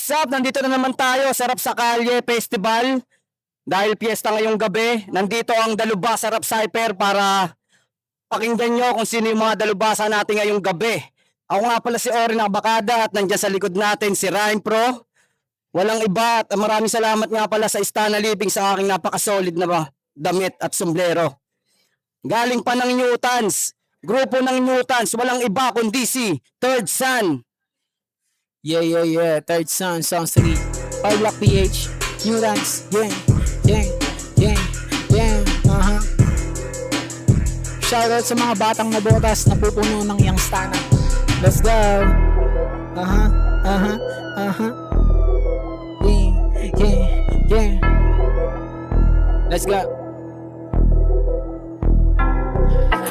What's up? Nandito na naman tayo sa Rap sa Kalye Festival. Dahil piyesta ngayong gabi, nandito ang Dalubhasa Rap Cypher para pakinggan nyo kung sino yung mga dalubhasa natin ngayong gabi. Ako nga pala si Orin Abacada at nandiyan sa likod natin si Rhyme Pro. Walang iba at maraming salamat nga pala sa Istana Living sa aking napakasolid na damit at sombrero. Galing pa ng Newtons, grupo ng Newtons, walang iba kundi si Third Son. Yeah, Third Son, Song 3, Parlock PH, Newtons, yeah. Shoutout sa mga batang nabotas na pupuno ng iyang stana. Let's go. Yeah. Let's go.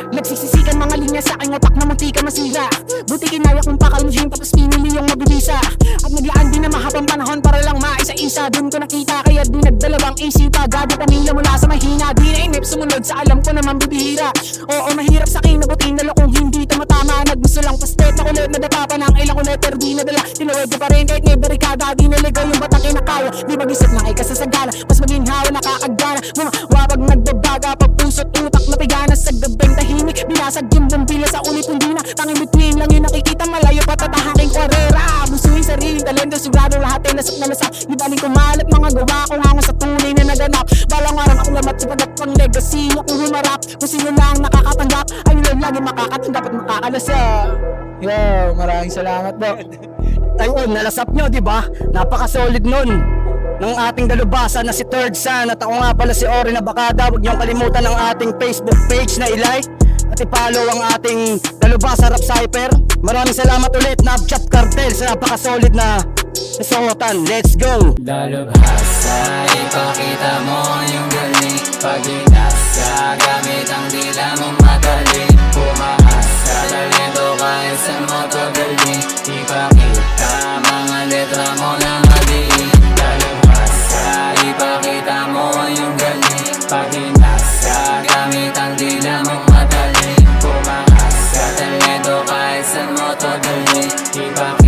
Nagsisisikan mga linya sa aking otak na munti ka masira. Buti kinaya kong pakalmusin tapos pinili yung mabilisa. At naglaan din na mahabang panahon para lang maisa-isa. Dun ko nakita kaya di nagdalawang isipa. Gado pamilya mula sa mahina, di na inip sumunod sa alam ko naman bibihira. Oo, mahirap sa akin nabuting dala kung hindi tamatama. Naggusto lang pastet na kulit na dapa pa ng ilang letter di nadala. Tinawid ko pa rin kahit may barikada. Di naligaw yung batang kinakaya. Di mag-isip lang ay kasasagala. Mas maginhawa nakakagana. Mga wapag nagbabaga pag puso't utak napigana sa gabing tahimik. Binasag yung bumbila sa ulit hindi na tanging between lang yung nakikita malayo patatahaking kwarera. Busuin sariling talento sigurado lahat ay nasok na lasak. Di baling kumalat mga gawa kong hango sa tunay na naganap. Balang araw akong lamat sa pagat pang legacy akong humarap. Kung sino lang nakakatanggap ay yun lagi makakatanggap at makakalasa. Yo, maraming salamat po. Ayun, nalasap nyo, di ba? Napaka-solid nun ng ating dalubhasa na si Third Son. At ako nga pala si Orin Abacada. Huwag niyong kalimutan ang ating Facebook page na i-like at i-follow ang ating Dalubhasa Rap Cypher. Maraming salamat ulit, Napchat Cartel, sa napaka-solid na songotan. Let's go! Dalubhasa, ipakita mo yung galing. Pag inasa, gamit ang dila mong magaling. Pumaasa, talento kahit saan mo to galing. Ipakita mga letra mo na madiin. Dalubhasa, ipakita mo yung galing. Pag inasa, gamit ang dila mong magaling. Pumaasa, talento kahit saan mo to galing. Ipakita